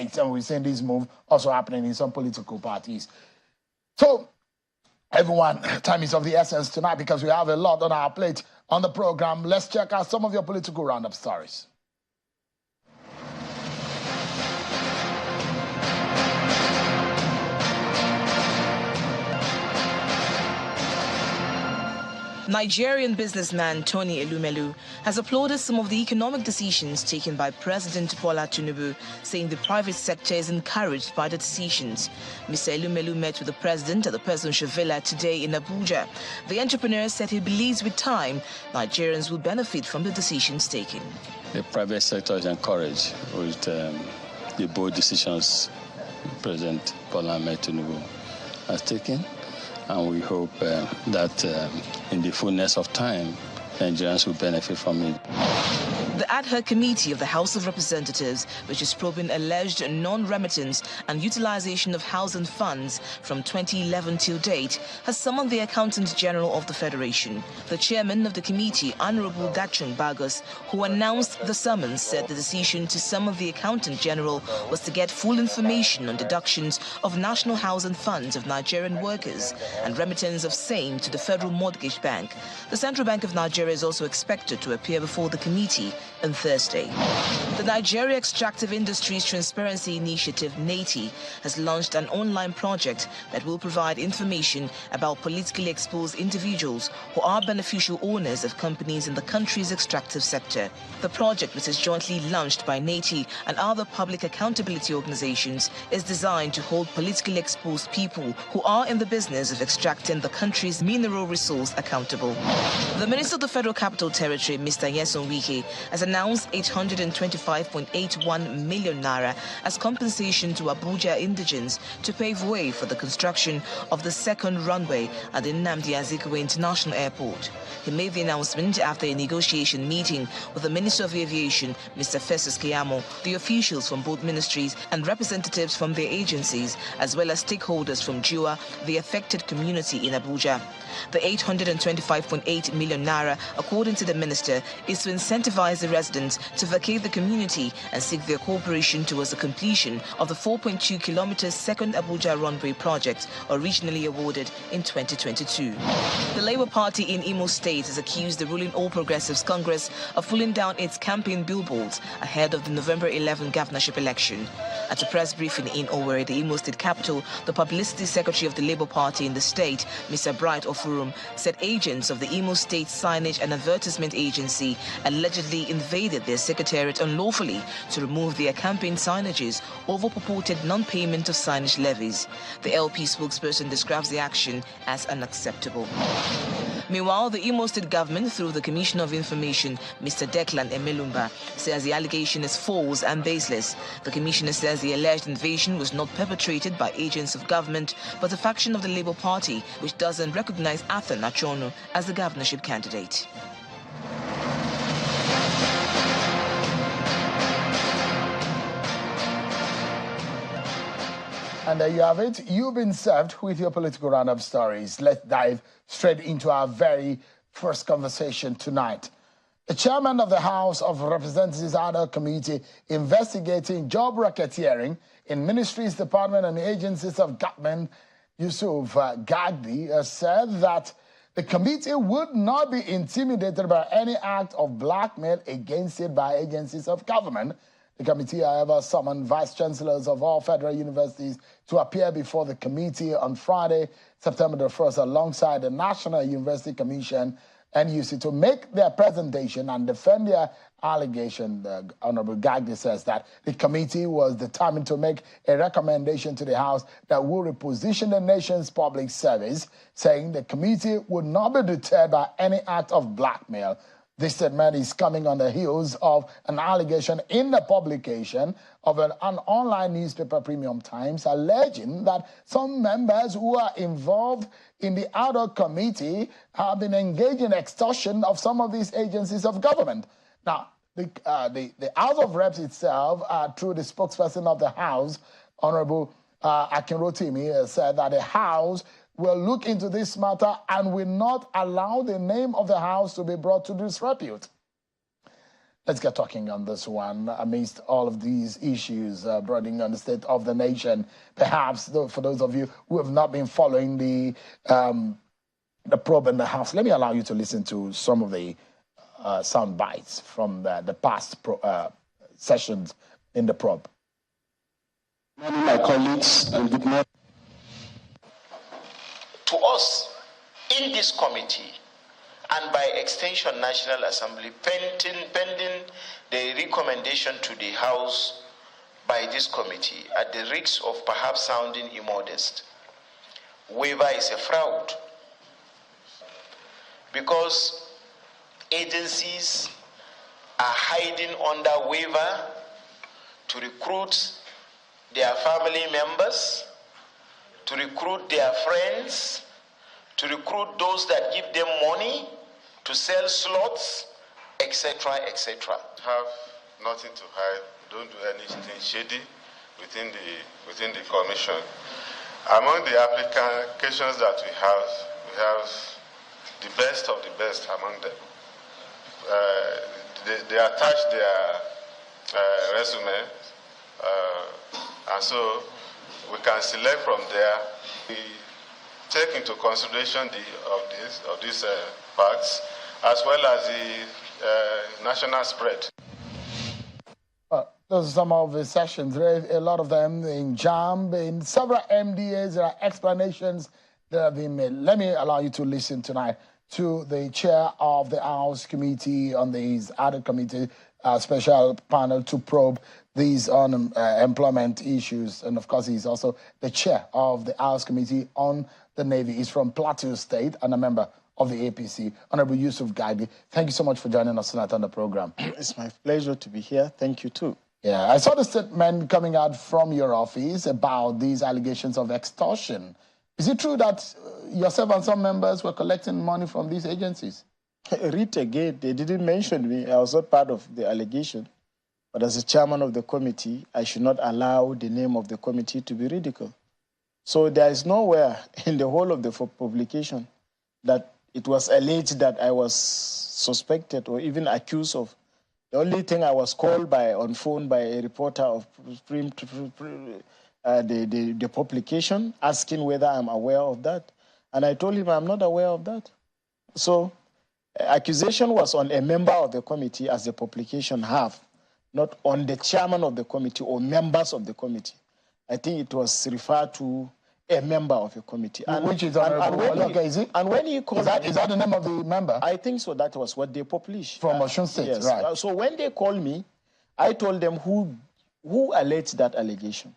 states, and we've seen this move also happening in some political parties. So, everyone, time is of the essence tonight because we have a lot on our plate on the program. Let's check out some of your political roundup stories. Nigerian businessman Tony Elumelu has applauded some of the economic decisions taken by President Bola Tinubu, saying the private sector is encouraged by the decisions. Mr. Elumelu met with the president at the presidential villa today in Abuja. The entrepreneur said he believes with time, Nigerians will benefit from the decisions taken. The private sector is encouraged with the bold decisions President Bola Tinubu has taken. And we hope that in the fullness of time, Nigerians will benefit from it. The ad hoc committee of the House of Representatives, which is probing alleged non-remittance and utilization of housing funds from 2011 till date, has summoned the Accountant General of the Federation. The chairman of the committee, Honorable Dachung Bagos, who announced the summons, said the decision to summon the Accountant General was to get full information on deductions of national housing funds of Nigerian workers and remittance of same to the Federal Mortgage Bank. The Central Bank of Nigeria is also expected to appear before the committee on Thursday. The Nigeria Extractive Industries Transparency Initiative, NATI, has launched an online project that will provide information about politically exposed individuals who are beneficial owners of companies in the country's extractive sector. The project, which is jointly launched by NATI and other public accountability organizations, is designed to hold politically exposed people who are in the business of extracting the country's mineral resource accountable. The Minister of the Federal Capital Territory, Mr. Nyesom Wike, has announced 825.81 million naira as compensation to Abuja indigents to pave way for the construction of the second runway at the Nnamdi Azikiwe International Airport. He made the announcement after a negotiation meeting with the Minister of Aviation, Mr. Festus Keyamo, the officials from both ministries and representatives from their agencies, as well as stakeholders from JUA, the affected community in Abuja. The 825.8 million naira, according to the minister, is to incentivize the residents to vacate the community and seek their cooperation towards the completion of the 4.2 kilometers second Abuja runway project, originally awarded in 2022. The Labour Party in Imo State has accused the ruling All Progressives Congress of pulling down its campaign billboards ahead of the November 11 governorship election. At a press briefing in Owerri, the Imo State capital, the publicity secretary of the Labour Party in the state, Mr. Bright Ofurum, said agents of the Imo State Signage and Advertisement Agency allegedly invaded their secretariat unlawfully to remove their campaign signages over purported non-payment of signage levies. The LP spokesperson describes the action as unacceptable. Meanwhile, the Imo State government, through the Commissioner of Information, Mr. Declan Emelumba, says the allegation is false and baseless. The commissioner says the alleged invasion was not perpetrated by agents of government, but a faction of the Labour Party, which doesn't recognize Athan Achonu as the governorship candidate. And there you have it. You've been served with your political roundup stories. Let's dive straight into our very first conversation tonight. The chairman of the House of Representatives Ad hoc Committee investigating job racketeering in ministries, departments, and agencies of government, Yusuf Gagdi, said that the committee would not be intimidated by any act of blackmail against it by agencies of government. The committee, however, summoned vice-chancellors of all federal universities to appear before the committee on Friday, September the 1st, alongside the National University Commission, NUC, to make their presentation and defend their allegation. The Honorable Gagdi says that the committee was determined to make a recommendation to the House that will reposition the nation's public service, saying the committee would not be deterred by any act of blackmail. This statement is coming on the heels of an allegation in the publication of an online newspaper, Premium Times, alleging that some members who are involved in the ad hoc committee have been engaged in extortion of some of these agencies of government. Now, the House of Reps itself, through the spokesperson of the House, Honorable Akinrotimi, said that the House will look into this matter and will not allow the name of the House to be brought to disrepute. let's get talking on this one. Amidst all of these issues broadening on the state of the nation, perhaps for those of you who have not been following the probe in the House, let me allow you to listen to some of the sound bites from the past sessions in the probe. Good morning, my colleagues, and good morning. To us, in this committee, and by extension, National Assembly, pending the recommendation to the House by this committee, at the risk of perhaps sounding immodest, waiver is a fraud. Because agencies are hiding under waiver to recruit their family members, to recruit their friends, to recruit those that give them money, to sell slots, etc., etc. Have nothing to hide. Don't do anything shady within the commission. Among the applications that we have the best of the best among them. They attach their resume, and so we can select from there. We take into consideration these facts, as well as the national spread. Those are some of the sessions. There are a lot of them in JAM, in several MDAs. There are explanations that have been made. Let me allow you to listen tonight to the chair of the House Committee on these added committee special panel to probe these employment issues. And of course, he's also the chair of the House Committee on the Navy. He's from Plateau State and a member of the APC, Honorable Yusuf Gadi. Thank you so much for joining us tonight on the program. It's my pleasure to be here. Thank you too. Yeah, I saw the statement coming out from your office about these allegations of extortion. Is it true that yourself and some members were collecting money from these agencies? Read again. They didn't mention me. I was not part of the allegation. But as a chairman of the committee, I should not allow the name of the committee to be ridiculed. So there is nowhere in the whole of the publication that it was alleged that I was suspected or even accused of. The only thing I was called on phone by a reporter of the publication, asking whether I'm aware of that. And I told him I'm not aware of that. So accusation was on a member of the committee, as the publication have, not on the chairman of the committee or members of the committee. I think it was referred to a member of a committee. And, which is Honorable and when he called... Is that the name of the member? I think so. That was what they published. From Osun State, yes. Right. So when they called me, I told them who alleged that allegation.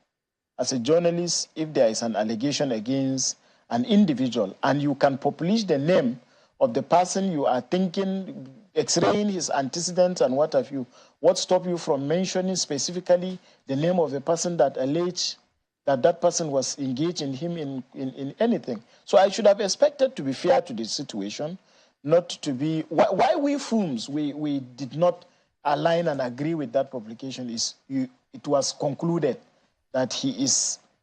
As a journalist, if there is an allegation against an individual and you can publish the name of the person you are thinking, x-raying his antecedents and what have you, what stopped you from mentioning specifically the name of the person that alleged that person was engaged in him in anything? So I should have expected to be fair to the situation, not to be... Why we FUMS, we did not align and agree with that publication is it was concluded that he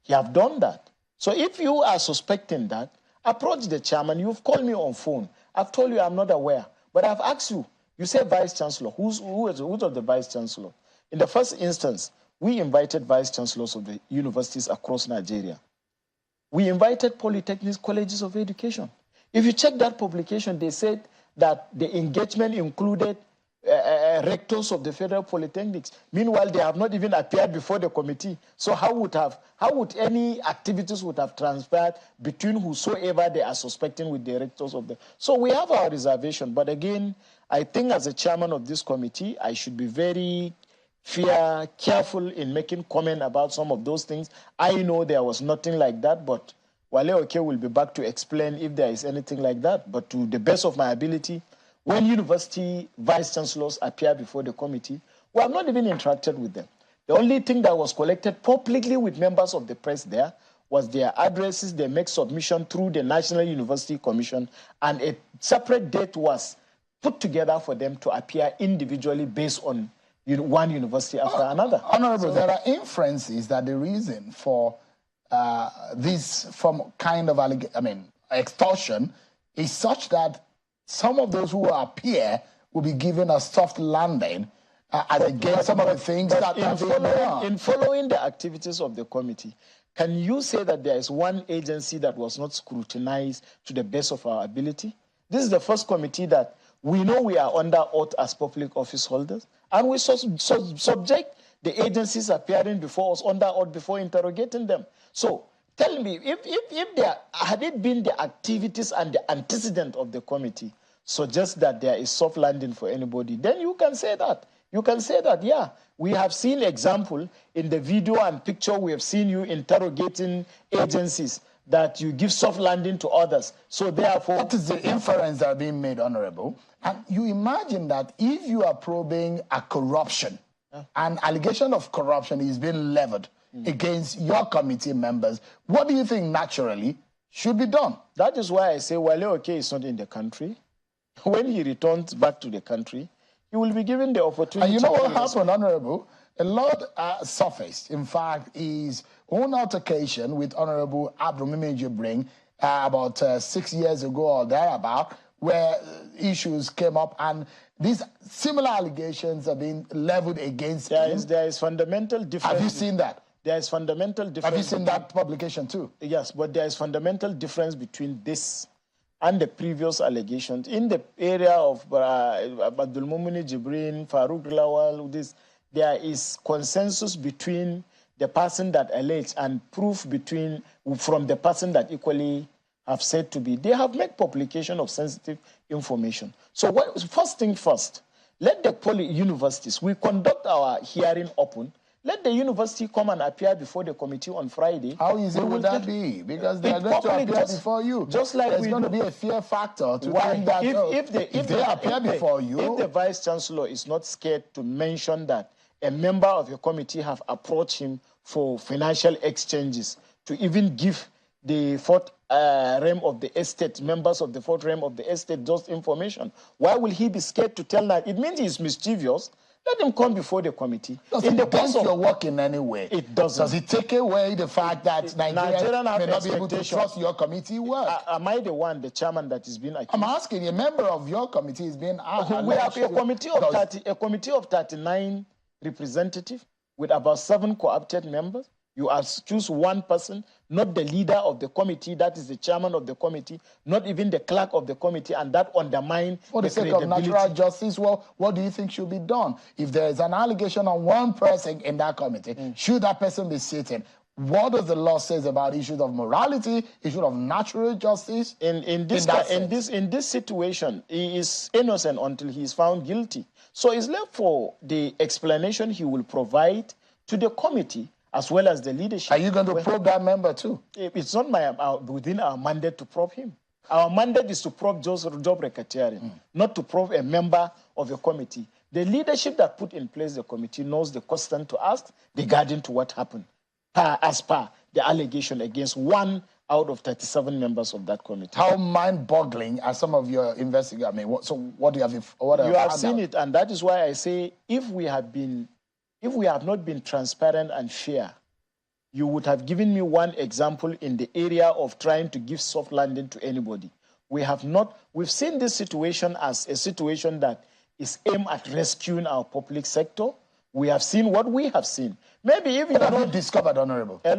have done that. So if you are suspecting that, approach the chairman. You've called me on phone. I've told you I'm not aware. But I've asked you, you say vice chancellor. Who's the vice chancellor? In the first instance, we invited vice chancellors of the universities across Nigeria. We invited polytechnics, colleges of education. If you check that publication, they said that the engagement included rectors of the federal polytechnics. Meanwhile, they have not even appeared before the committee. So how would any activities would have transpired between whosoever they are suspecting with the rectors of the... So we have our reservation. But again, I think as a chairman of this committee, I should be very careful in making comment about some of those things. I know there was nothing like that, but Wale Oke will be back to explain if there is anything like that. But to the best of my ability, when university vice-chancellors appear before the committee, we have not even interacted with them. The only thing that was collected publicly with members of the press there was their addresses. They make submission through the National University Commission, and a separate date was put together for them to appear individually based on one university after another. Honorable, there are inferences that the reason for this kind of extortion is such that some of those who appear will be given a soft landing as against some of the things that are being done. In following the activities of the committee, can you say that there is one agency that was not scrutinized to the best of our ability? This is the first committee that we know we are under oath as public office holders, and we subject the agencies appearing before us under oath before interrogating them. So tell me, if there had it been the activities and the antecedent of the committee suggest that there is soft landing for anybody, then you can say that. You can say that, yeah, we have seen example in the video and picture, we have seen you interrogating agencies that you give soft landing to others. So therefore... What is the inference that are being made, Honorable? And you imagine that if you are probing a corruption, an allegation of corruption is being leveled against your committee members, what do you think naturally should be done? That is why I say Wale Oke is not in the country. When he returns back to the country, he will be given the opportunity. And you know what happened, Honorable? A lot surfaced. In fact, his own altercation with Honorable Abdulmimid Jibrin about 6 years ago or thereabout, where issues came up and these similar allegations are being leveled against him. There is fundamental difference. Have you seen that? There is fundamental difference. Have you seen that publication too? Yes, but there is fundamental difference between this and the previous allegations. In the area of Abdulmimid Jibrin, Farouk Lawal, there is consensus between the person that alleged and proof from the person that equally have said to be. They have made publication of sensitive information. So first thing first, let the universities, we conduct our hearing open. Let the university come and appear before the committee on Friday. How easy would that be? Because they are going to appear before you. Just like there's going to be a fear factor to think that if they appear before you. If the vice chancellor is not scared to mention that a member of your committee have approached him for financial exchanges to even give the fourth realm of the estate, members of the fourth realm of the estate, just information, why will he be scared to tell that? It means he's mischievous. Let him come before the committee. In the course of your work in any way, it doesn't. Does it take away the fact that Nigerians may not be able to trust your committee work? Am I the one, the chairman, that is being accused? I'm asking, a member of your committee is being asked. We have a committee of 39 representatives with about 7 co-opted members. You choose one person, not the leader of the committee, that is the chairman of the committee, not even the clerk of the committee, and that undermines for the sake of natural justice. Well, what do you think should be done? If there is an allegation on one person in that committee, should that person be sitting? What does the law say about issues of morality, issues of natural justice? In this situation, he is innocent until he is found guilty. So it's left for the explanation he will provide to the committee as well as the leadership. Are you going to probe that member too? It's not within our mandate to probe him. Our mandate is to probe job racketeering, not to probe a member of the committee. The leadership that put in place the committee knows the question to ask regarding to what happened, as per the allegation against 1 out of 37 members of that committee. How mind-boggling are some of your investigators? I mean, what do you have? You have seen it, and that is why I say if we have not been transparent and fair, you would have given me one example in the area of trying to give soft landing to anybody. We have not. We've seen this situation as a situation that is aimed at rescuing our public sector. We have seen what we have seen. Maybe if you have not discovered, Honorable. A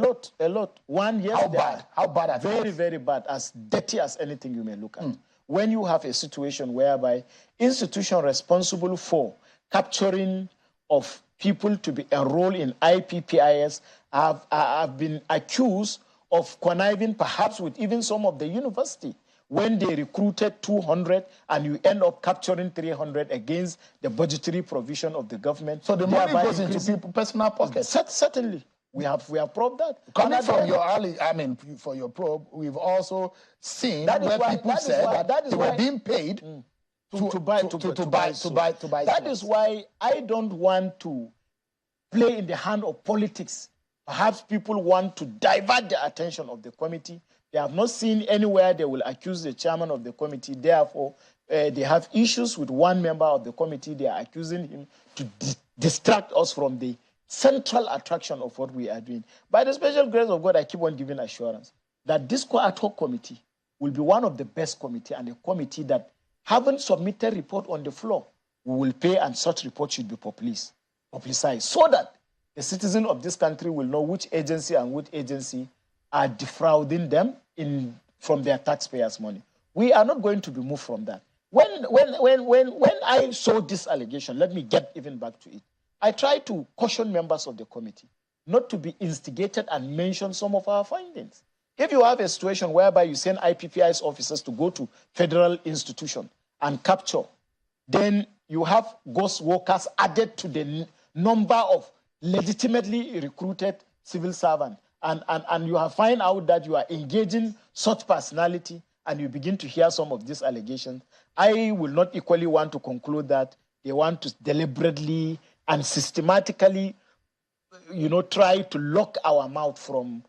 lot. One, yes. How bad? How bad? Very, very bad. As dirty as anything you may look at. When you have a situation whereby institution responsible for capturing of people to be enrolled in IPPIS have been accused of conniving perhaps with even some of the university when they recruited 200 and you end up capturing 300 against the budgetary provision of the government. So the money goes into people's personal pockets? Certainly. We have probed that. Coming from for your probe, we've also seen where people said that they were being paid to buy. That is why I don't want to play in the hand of politics. Perhaps people want to divert the attention of the committee. They have not seen anywhere they will accuse the chairman of the committee. Therefore, they have issues with one member of the committee. They are accusing him to distract us from the central attraction of what we are doing. By the special grace of God, I keep on giving assurance that this ad hoc committee will be one of the best committee and a committee that haven't submitted report on the floor. we will pay, and such report should be publicized so that the citizen of this country will know which agency and which agency are defrauding them from their taxpayers' money. We are not going to be moved from that. When I saw this allegation, let me get even back to it. I tried to caution members of the committee not to be instigated and mention some of our findings. If you have a situation whereby you send IPPI's officers to go to federal institution and capture, then you have ghost workers added to the number of legitimately recruited civil servants, and you have find out that you are engaging such personality, and you begin to hear some of these allegations. I will not equally want to conclude that they want to deliberately and systematically, try to lock our mouth from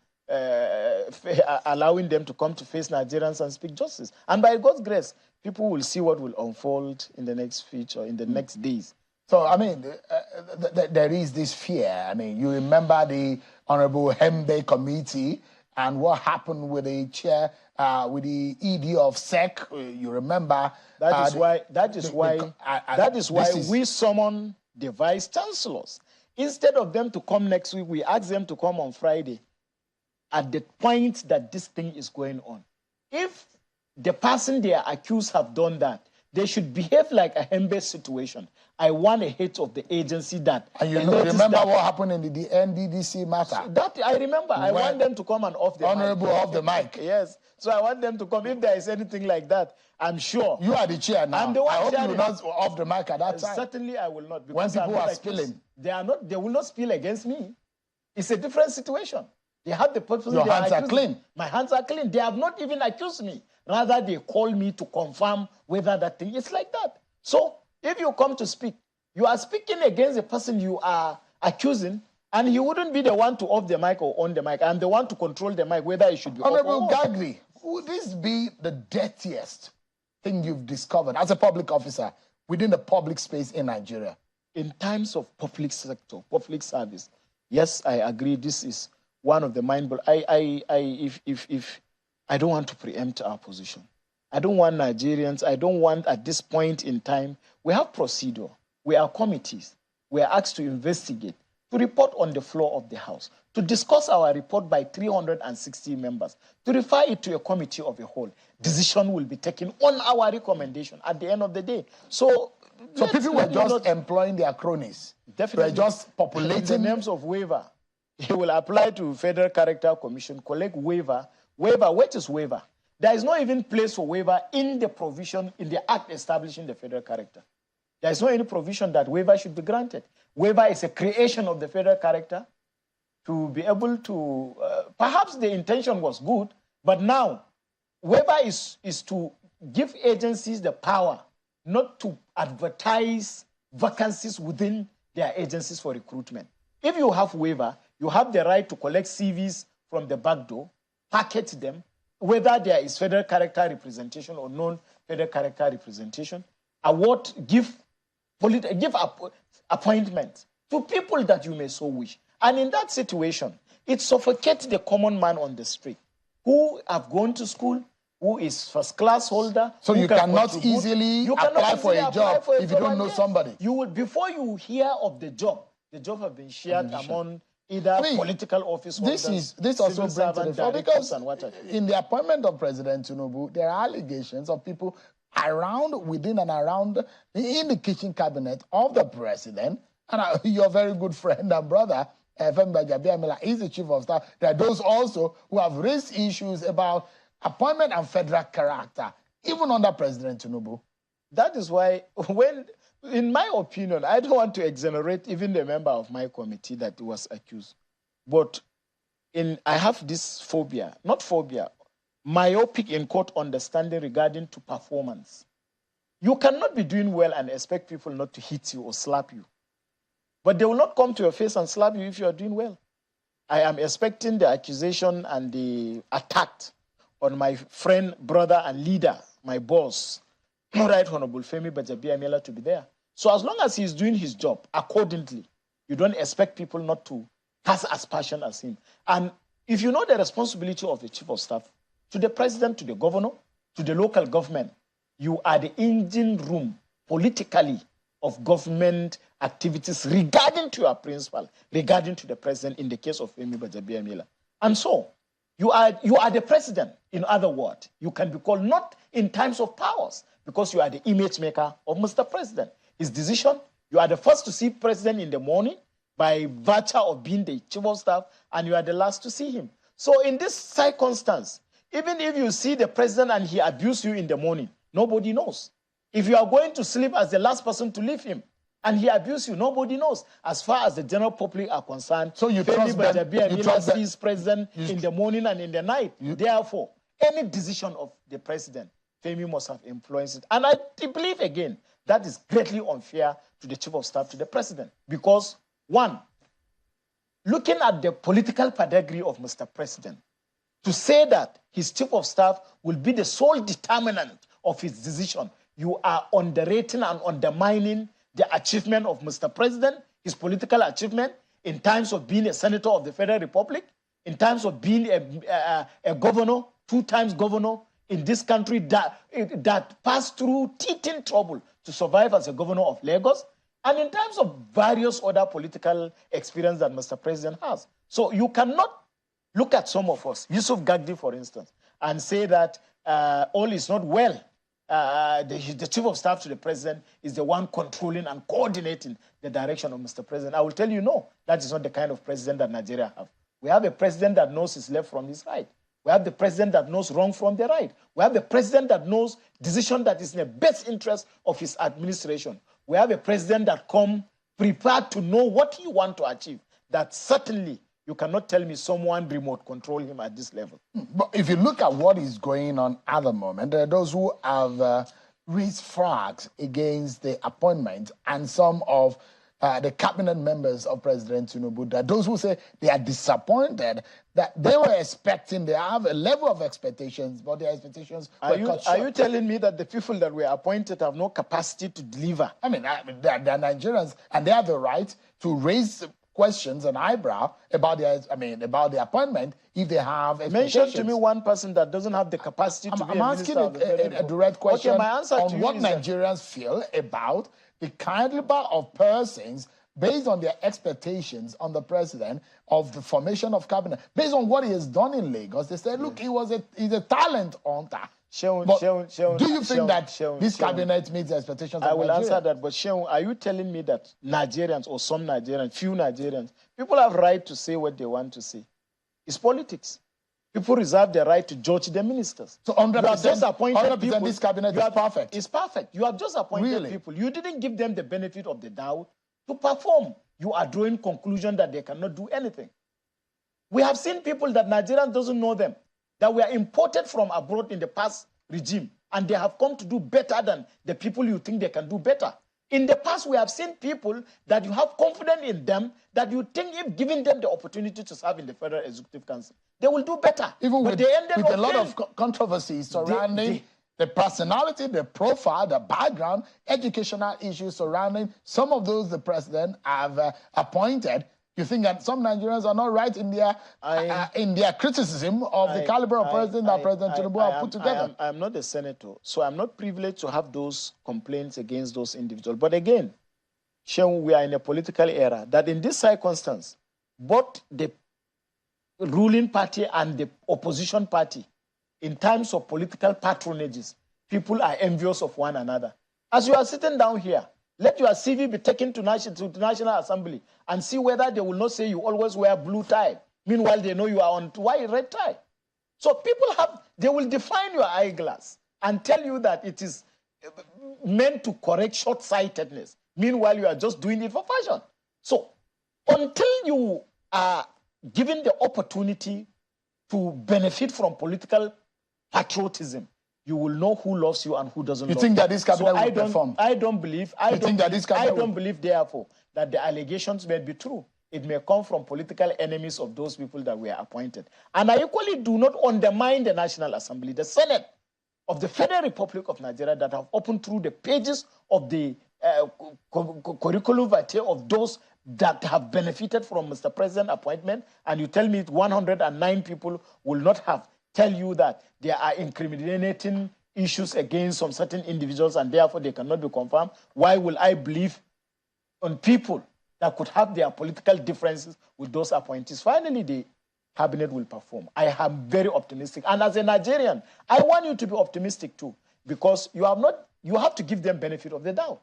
allowing them to come to face Nigerians and speak justice. And by God's grace, people will see what will unfold in the next future, in the next days. So, I mean, there is this fear. I mean, you remember the Honorable Hembe Committee and what happened with the chair, with the ED of SEC. You remember. That is why we summon the vice chancellors. Instead of them to come next week, we ask them to come on Friday at the point that this thing is going on. If the person they are accused have done that, they should behave like a Hembe situation. I want a head of the agency that... And you remember what happened in the NDDC matter? That I remember. I want them to come and off the Honorable mic. Off the mic. Yes. So I want them to come. If there is anything like that, I'm sure. You are the chair now. I'm the one. I hope you will not off the mic at that time. Certainly I will not. When people are spilling. They will not spill against me. It's a different situation. They have the person. Your hands are clean. My hands are clean. They have not even accused me. Rather, they call me to confirm whether that thing is like that. So, if you come to speak, you are speaking against the person you are accusing, and he wouldn't be the one to off the mic or on the mic. I'm the one to control the mic, whether it should be Honorable Gagri, would this be the dirtiest thing you've discovered as a public officer within the public space in Nigeria? In times of public sector, public service, yes, I agree. This is one of the if I don't want to preempt our position. I don't want Nigerians, I don't want at this point in time, we have procedure, we are committees, we are asked to investigate, to report on the floor of the House, to discuss our report by 360 members, to refer it to a committee of the whole. Decision will be taken on our recommendation at the end of the day. So people were just employing their cronies. Definitely. They were just populating. The names of waiver. He will apply to Federal Character Commission, collect waiver. Waiver, what is waiver? There is no even place for waiver in the provision, in the act establishing the federal character. There is no any provision that waiver should be granted. Waiver is a creation of the federal character to be able to, perhaps the intention was good, but now waiver is to give agencies the power not to advertise vacancies within their agencies for recruitment. If you have waiver, you have the right to collect CVs from the back door, packet them, whether there is federal character representation or non-federal character representation, give appointments to people that you may so wish. And in that situation, it suffocates the common man on the street who have gone to school, who is first-class holder. So you cannot easily apply for a job if you don't know somebody. You will, before you hear of the job has been shared among either political office holders, this also brings to the fore, because in the appointment of President Tinubu, there are allegations of people within and around, in the kitchen cabinet of the president, and your very good friend and brother, Femba Jabiamila, is the chief of staff. There are those also who have raised issues about appointment and federal character, even under President Tinubu. That is why, in my opinion, I don't want to exonerate even the member of my committee that was accused. But I have this phobia, not phobia, myopic in court understanding regarding to performance. You cannot be doing well and expect people not to hit you or slap you. But they will not come to your face and slap you if you are doing well. I am expecting the accusation and the attack on my friend, brother, and leader, my boss, Right Honorable Femi Bajabiamila, to be there. So as long as he's doing his job accordingly, you don't expect people not to pass as passion as him. And if you know the responsibility of the chief of staff, to the president, to the governor, to the local government, you are the engine room politically of government activities regarding to your principal, regarding to the president in the case of Femi Gbajabiamila. And so, you are the president, in other words. You can be called not in times of powers, because you are the image maker of Mr. President. His decision, you are the first to see president in the morning by virtue of being the chief of staff, and you are the last to see him. So in this circumstance, even if you see the president and he abused you in the morning, nobody knows. If you are going to sleep as the last person to leave him, and he abused you, nobody knows. As far as the general public are concerned, so you trust Gbajabiamila sees president in the morning and in the night. Therefore, any decision of the president, Femi must have influenced it. And I believe, again, that is greatly unfair to the chief of staff, to the president. Because, one, looking at the political pedigree of Mr. President, to say that his chief of staff will be the sole determinant of his decision, you are underrating and undermining the achievement of Mr. President, his political achievement in terms of being a senator of the Federal Republic, in terms of being a governor, 2 times governor in this country that passed through teething trouble to survive as a governor of Lagos, and in terms of various other political experience that Mr. President has. So you cannot look at some of us, Yusuf Gagdi, for instance, and say that all is not well. The chief of staff to the president is the one controlling and coordinating the direction of Mr. President. I will tell you, no, that is not the kind of president that Nigeria have. We have a president that knows his left from his right. We have the president that knows wrong from the right. We have the president that knows decision that is in the best interest of his administration. We have a president that come prepared to know what he wants to achieve. That certainly you cannot tell me someone remote control him at this level. But if you look at what is going on at the moment, there are those who have raised flags against the appointment and some of the cabinet members of President Tinubu. There are those who say they are disappointed that they were expecting, they have a level of expectations, but their expectations were cut short. Are you telling me that the people that were appointed have no capacity to deliver? I mean, they're Nigerians, and they have the right to raise questions and eyebrow about the appointment if they have expectations. Mention to me one person that doesn't have the capacity to be a minister. I'm asking a direct question on what Nigerians feel about the caliber of persons based on their expectations on the president of the formation of cabinet, based on what he has done in Lagos. They said, look, he's a talent hunter. Do you think that this cabinet meets the expectations of I will Nigeria? answer that, but Sheon, are you telling me that Nigerians or some Nigerians, few Nigerians, people have right to say what they want to say? It's politics. People reserve the right to judge the ministers. So 100%, people, this cabinet is perfect. It's perfect. You have just appointed people. You didn't give them the benefit of the doubt to perform. You are drawing conclusion that they cannot do anything. We have seen people that Nigerians doesn't know them, that were imported from abroad in the past regime, and they have come to do better than the people you think they can do better. In the past, we have seen people that you have confidence in them, that you think if giving them the opportunity to serve in the Federal Executive Council, they will do better. Even with a lot of controversies surrounding the personality, the profile, the background, educational issues surrounding some of those the president have appointed. You think that some Nigerians are not right in their criticism of the caliber of president that President Tinubu have put together? I am not a senator, so I'm not privileged to have those complaints against those individuals. But again, Sheon, we are in a political era that in this circumstance, both the ruling party and the opposition party, in terms of political patronages, people are envious of one another. As you are sitting down here, let your CV be taken to the National Assembly and see whether they will not say you always wear blue tie. Meanwhile, they know you are on red tie. So people they will define your eyeglass and tell you that it is meant to correct short-sightedness. Meanwhile, you are just doing it for fashion. So until you are given the opportunity to benefit from political patriotism, you will know who loves you and who doesn't love you. You think that this cabinet will perform? I don't believe, therefore, that the allegations may be true. It may come from political enemies of those people that were appointed. And I equally do not undermine the National Assembly, the Senate of the Federal Republic of Nigeria, that have opened through the pages of the curriculum vitae of those that have benefited from Mr. President's appointment, and you tell me 109 people will not have tell you that there are incriminating issues against some certain individuals and therefore they cannot be confirmed, why will I believe on people that could have their political differences with those appointees? Finally, the cabinet will perform. I am very optimistic. And as a Nigerian, I want you to be optimistic too, because you have to give them benefit of the doubt.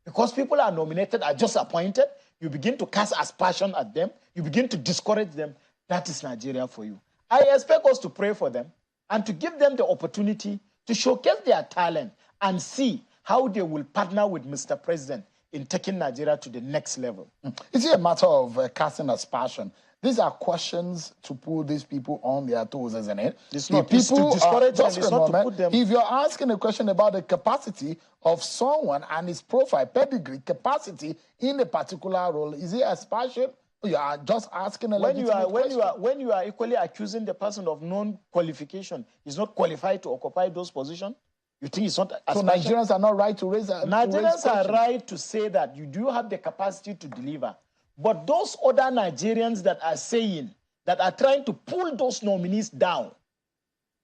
Because people are nominated, are just appointed, you begin to cast aspersion at them, you begin to discourage them. That is Nigeria for you. I expect us to pray for them and to give them the opportunity to showcase their talent and see how they will partner with Mr. President in taking Nigeria to the next level. Is it a matter of casting aspersion? These are questions to put these people on their toes, isn't it? It's not. It's to discourage them. It's not to put them... If you're asking a question about the capacity of someone and his profile, pedigree, capacity in a particular role, is it aspersion? You are just asking a legitimate question. When you are equally accusing the person of non-qualification, he's not qualified to occupy those positions, you think it's not aspersion? So Nigerians are not right to raise a Nigerians are right to say that you do have the capacity to deliver. But those other Nigerians that are saying, that are trying to pull those nominees down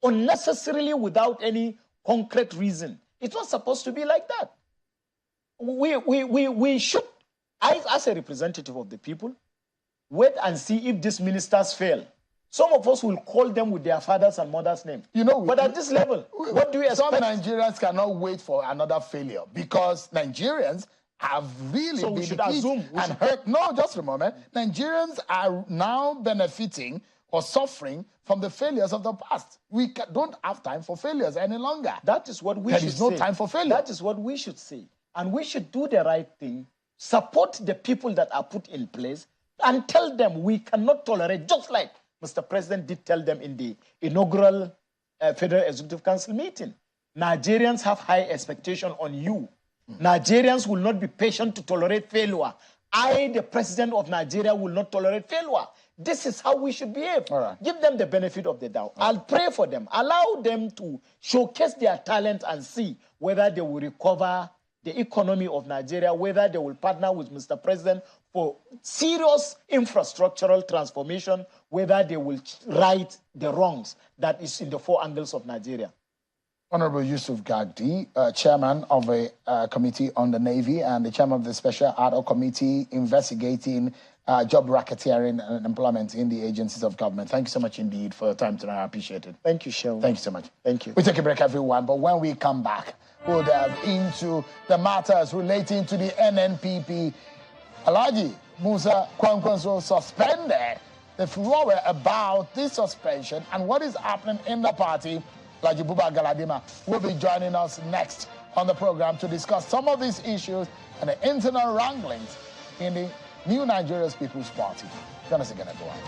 unnecessarily without any concrete reason, it's not supposed to be like that. We should, as a representative of the people, wait and see if these ministers fail. Some of us will call them with their fathers and mothers' name. But at this level, what do we expect? Some Nigerians cannot wait for another failure because Nigerians have really been hit and hurt. No, just a moment. Nigerians are now benefiting or suffering from the failures of the past. We don't have time for failures any longer. That is what we should say. There is no time for failure. That is what we should say. And we should do the right thing, support the people that are put in place, and tell them we cannot tolerate, just like Mr. President did tell them in the inaugural Federal Executive Council meeting. Nigerians have high expectation on you. Nigerians will not be patient to tolerate failure. I, the president of Nigeria, will not tolerate failure. This is how we should behave. Give them the benefit of the doubt. I'll pray for them. Allow them to showcase their talent and see whether they will recover the economy of Nigeria, whether they will partner with Mr. President for serious infrastructural transformation, whether they will right the wrongs that is in the four angles of Nigeria. Honorable Yusuf Gagdi, chairman of a committee on the Navy and the chairman of the Special Ad Hoc Committee investigating job racketeering and employment in the agencies of government. Thank you so much indeed for your time tonight. I appreciate it. Thank you, Sheldon. Thank you so much. Thank you. We take a break, everyone, but when we come back, we'll delve into the matters relating to the NNPP. Alhaji Musa Kwankwanso suspended. The furore about this suspension and what is happening in the party. Alhaji Buba Galadima will be joining us next on the program to discuss some of these issues and the internal wranglings in the New Nigeria's People's Party. Join us again at the one.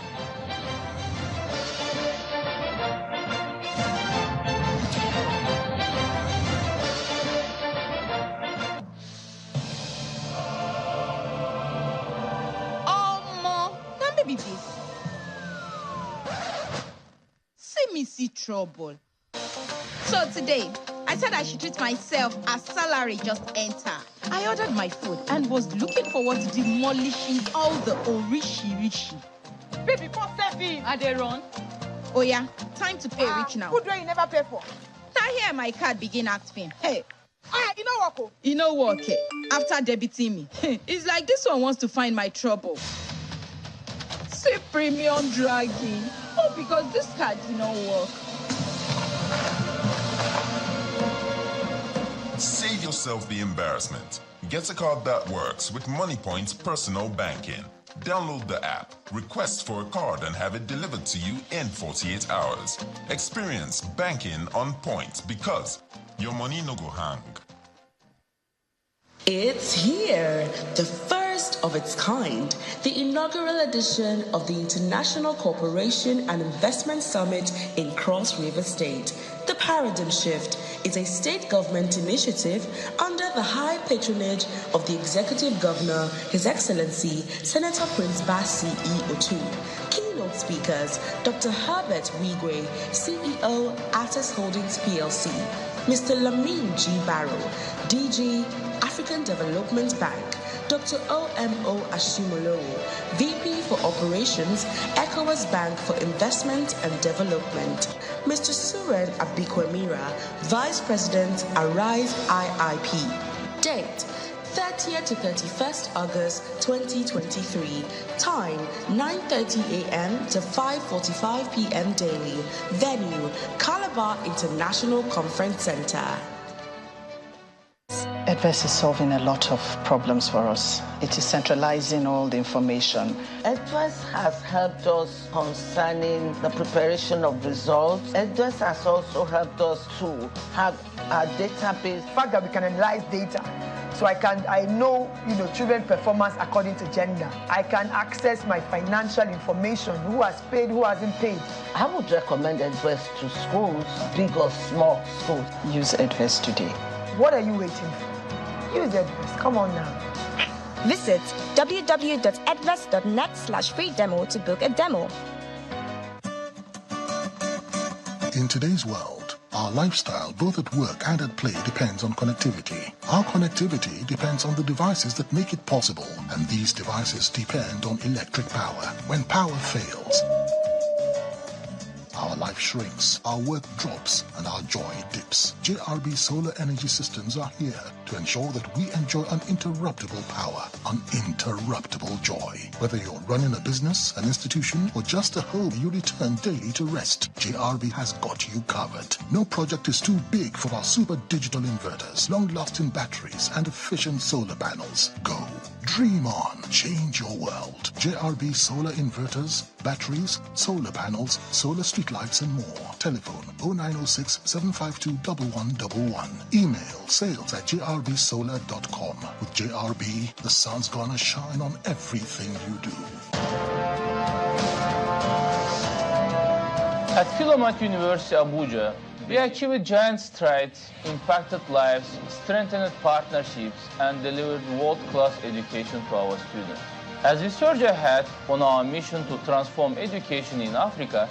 Me see trouble. So today, I said I should treat myself as salary just enter. I ordered my food and was looking forward to demolishing all the orishi-rishi. Baby, for serving. Are they run? Oh yeah, time to pay rich now. Food where you never pay for. Now here my card begin acting. Hey. You know what? You know what? Okay. After debiting me. It's like this one wants to find my trouble. See premium dragging. Oh, because this card did not work. Save yourself the embarrassment. Get a card that works with MoneyPoint's personal banking. Download the app, request for a card and have it delivered to you in 48 hours. Experience banking on point because your money no go hang. It's here, the first of its kind, the inaugural edition of the International Cooperation and Investment Summit in Cross River State. The Paradigm Shift is a state government initiative under the high patronage of the Executive Governor, His Excellency Senator Prince Basi E. Otu. Keynote speakers, Dr. Herbert Wigwe, CEO, Artis Holdings PLC, Mr. Lamin G. Barrow, DG, African Development Bank, Dr. O.M.O. Ashimolowo, VP for Operations, ECOWAS Bank for Investment and Development. Mr. Suren Abikwemira, Vice President, Arise IIP. Date: 30th to 31st August 2023. Time: 9:30 a.m. to 5:45 p.m. daily. Venue: Calabar International Conference Center. Edverse is solving a lot of problems for us. It is centralizing all the information. Edverse has helped us concerning the preparation of results. Edverse has also helped us to have our database. The fact that we can analyze data. So I know children performance according to gender. I can access my financial information, who has paid, who hasn't paid. I would recommend Edverse to schools, big or small schools. Use Edverse today. What are you waiting for? Use Edverse. Come on now. Visit www.edverse.net/free demo to book a demo. In today's world, our lifestyle, both at work and at play, depends on connectivity. Our connectivity depends on the devices that make it possible, and these devices depend on electric power. When power fails, our life shrinks, our work drops, and our joy dips. JRB Solar Energy Systems are here to ensure that we enjoy uninterruptible power, uninterruptible joy. Whether you're running a business, an institution, or just a home you return daily to rest, JRB has got you covered. No project is too big for our super digital inverters, long-lasting batteries, and efficient solar panels. Go. Dream on. Change your world. JRB solar inverters, batteries, solar panels, solar streetlights, and more. Telephone 0906 752 1111. Email sales@jrbsolar.com. With JRB, the sun's gonna shine on everything you do. At Philomath University, Abuja, we achieved giant strides, impacted lives, strengthened partnerships, and delivered world-class education to our students. As we surge ahead on our mission to transform education in Africa,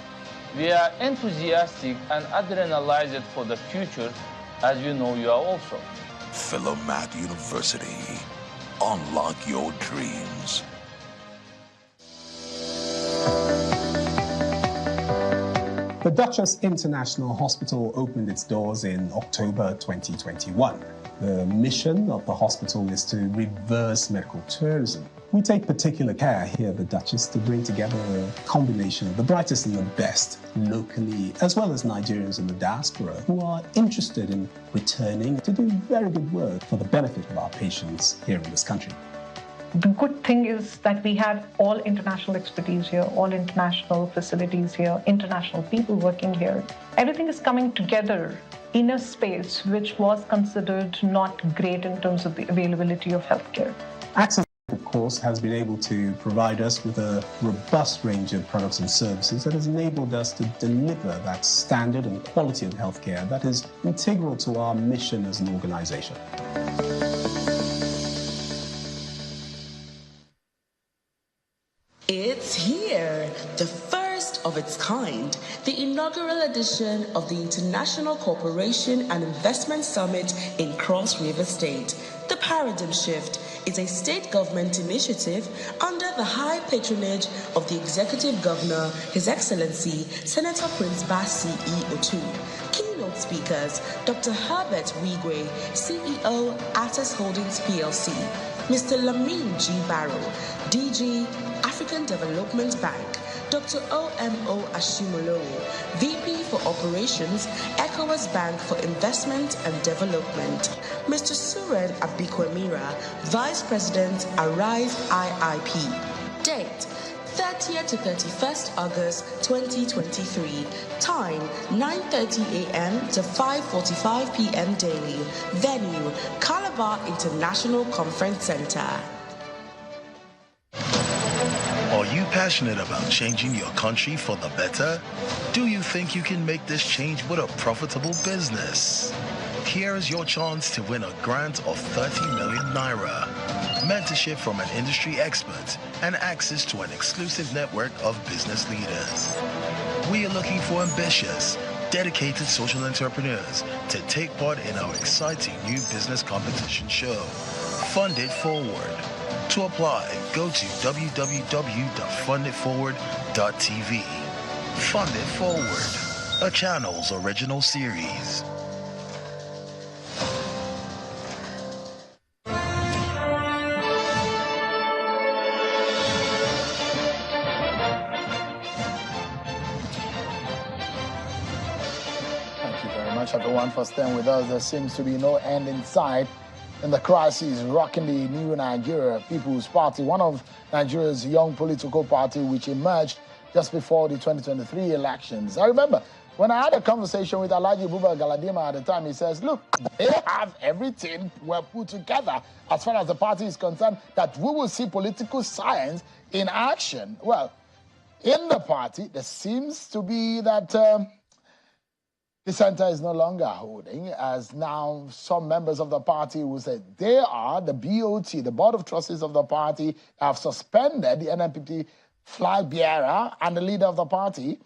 we are enthusiastic and adrenalized for the future, as we know you are also. Philomath University. Unlock your dreams. The Duchess International Hospital opened its doors in October 2021. The mission of the hospital is to reverse medical tourism. We take particular care here at the Duchess to bring together a combination of the brightest and the best locally, as well as Nigerians in the diaspora who are interested in returning to do very good work for the benefit of our patients here in this country. The good thing is that we have all international expertise here, all international facilities here, international people working here. Everything is coming together in a space which was considered not great in terms of the availability of healthcare. Access, of course, has been able to provide us with a robust range of products and services that has enabled us to deliver that standard and quality of healthcare that is integral to our mission as an organization. It's here, the first of its kind, the inaugural edition of the International Cooperation and Investment Summit in Cross River State. The Paradigm Shift is a state government initiative under the high patronage of the Executive Governor, His Excellency, Senator Prince Basi E. Otu. Keynote speakers, Dr. Herbert Wigwe, CEO, Atas Holdings PLC, Mr. Lamin G. Barrow, DG, African Development Bank, Dr. O.M.O. Ashimolowo, VP for Operations, ECOWAS Bank for Investment and Development, Mr. Suren Abikwemira, Vice President, Arise IIP. Date: 30th to 31st August 2023. Time: 9:30 a.m. to 5:45 p.m. daily. Venue: Calabar International Conference Center. Are you passionate about changing your country for the better? Do you think you can make this change with a profitable business? Here is your chance to win a grant of 30 million naira, mentorship from an industry expert, and access to an exclusive network of business leaders. We are looking for ambitious, dedicated social entrepreneurs to take part in our exciting new business competition show. Fund it forward. To apply, go to www.funditforward.tv. Fund It Forward, a channel's original series. Everyone for staying with us. There seems to be no end in sight in the crisis rocking the new Nigeria People's Party, one of Nigeria's young political party which emerged just before the 2023 elections. I remember when I had a conversation with Alhaji Abuja Galadima at the time, he says, look, they have everything well put together as far as the party is concerned that we will see political science in action. Well, in the party, there seems to be that the center is no longer holding, as now some members of the party who say they are the BOT, the Board of Trustees of the party, have suspended the NNPP flag bearer and the leader of the party,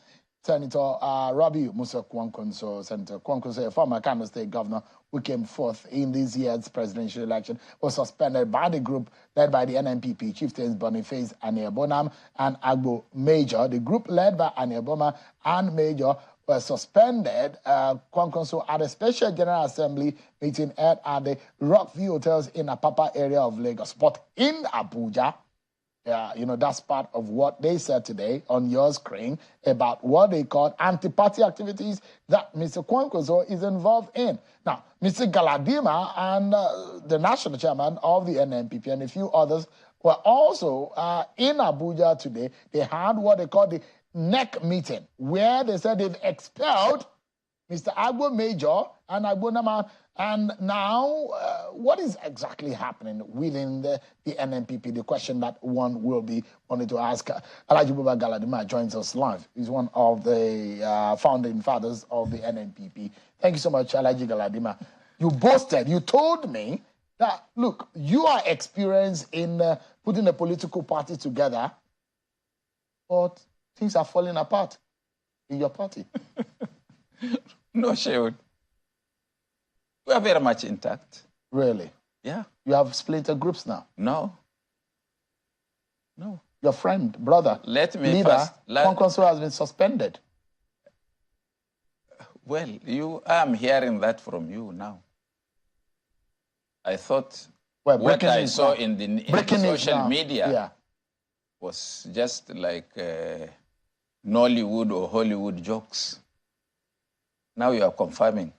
Senator Rabiu Musa Kwankwaso. Senator Kwankwaso, a former Kano State governor who came fourth in this year's presidential election, was suspended by the group led by the NNPP chieftains Boniface Aniebonam and Agbo Major. The group led by Aniebonam and Major were suspended. Kwankwaso at a special General Assembly meeting at the Rockview Hotels in Apapa area of Lagos. But in Abuja, that's part of what they said today on your screen about what they call anti-party activities that Mr. Kwankwaso is involved in. Now, Mr. Galadima and the national chairman of the NNPP and a few others were also in Abuja today. They had what they call the NEC meeting, where they said they've expelled Mr. Agbo Major and Agbo Nama. And now, what is exactly happening within the NNPP? The question that one will be wanting to ask. Alhaji Abuja Galadima joins us live. He's one of the founding fathers of the NNPP. Thank you so much, Alhaji Galadima. You boasted, you told me that, look, you are experienced in putting a political party together, but things are falling apart in your party. No, Shehu. We are very much intact. Really? Yeah. You have splinter groups now? No. Your friend, brother, leader, Kwankwaso has been suspended. Well, I'm hearing that from you now. I thought what I saw in the social media was just like Nollywood or Hollywood jokes. Now you are confirming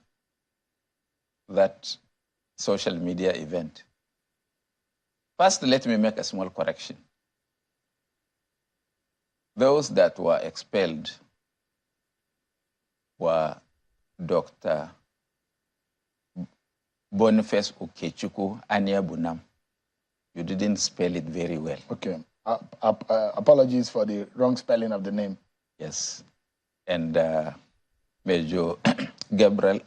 that social media event. First, let me make a small correction. Those that were expelled were Dr. Boniface Ukechukwu Aniebonam. You didn't spell it very well. Okay. Apologies for the wrong spelling of the name. Yes. And Major Gabriel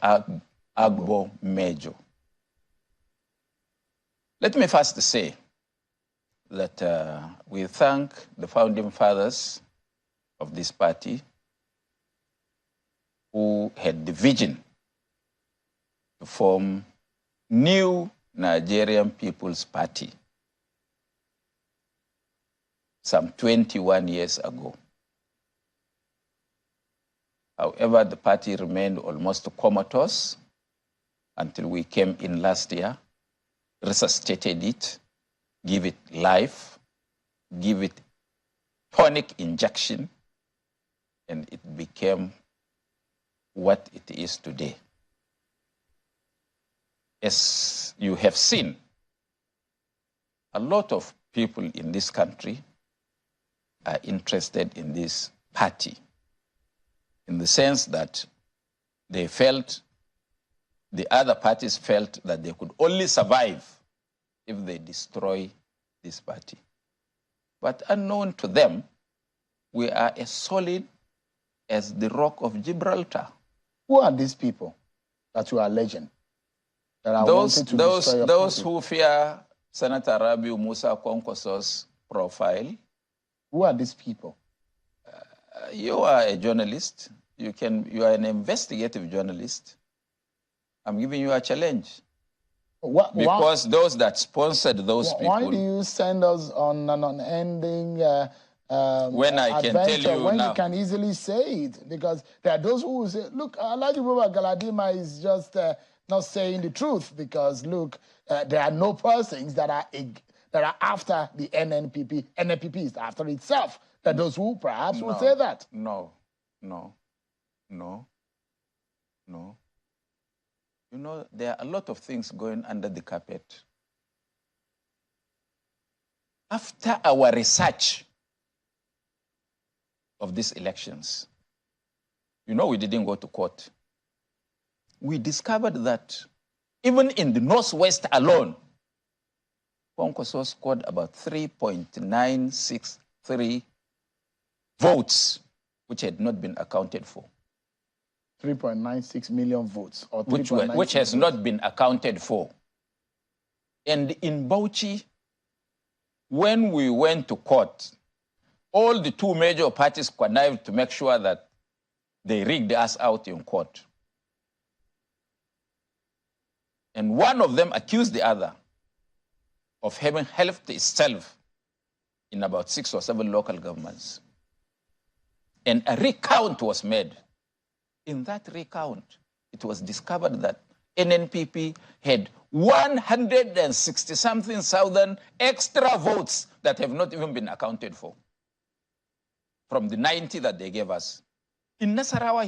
Agbo Major. Let me first say that we thank the founding fathers of this party who had the vision to form new Nigerian People's Party some 21 years ago. However, the party remained almost comatose until we came in last year, resuscitated it, give it life, give it tonic injection, and it became what it is today. As you have seen, a lot of people in this country are interested in this party in the sense that they felt, the other parties felt that they could only survive if they destroy this party. But unknown to them, we are as solid as the rock of Gibraltar. Who are these people that you are alleging? Those who fear Senator Rabiu Musa Kwankwaso's profile. Who are these people? You are a journalist. You are an investigative journalist. I'm giving you a challenge. Because those that sponsored those people... Why do you send us on an unending when I can tell you when now, you can easily say it? Because there are those who will say, look, Alhaji Buba Galadima is just not saying the truth because, look, there are no persons that are after the NNPP. NNPP is after itself. There are those who perhaps will say that. No. You know, there are a lot of things going under the carpet. After our research of these elections, you know, we didn't go to court. We discovered that even in the Northwest alone, Kwankwaso scored about 3.963 votes, which had not been accounted for. 3.96 million votes, or which has not been accounted for. And in Bauchi, when we went to court, all the two major parties connived to make sure that they rigged us out in court. And one of them accused the other of having helped itself in about 6 or 7 local governments. And a recount was made. In that recount, it was discovered that NNPP had 160-something thousand extra votes that have not even been accounted for from the 90 that they gave us. In Nasarawa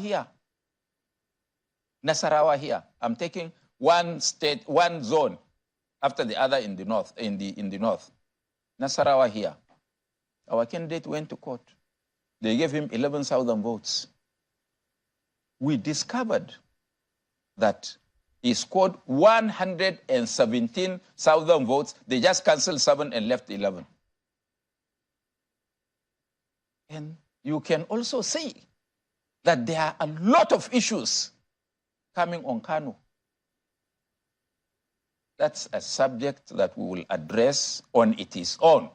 here, I'm taking one state, one zone after the other in the north, in the north. Nasarawa here, our candidate went to court. They gave him 11,000 votes. We discovered that he scored 117,000 votes. They just canceled 7 and left 11. And you can also see that there are a lot of issues coming on Kano. That's a subject that we will address on its own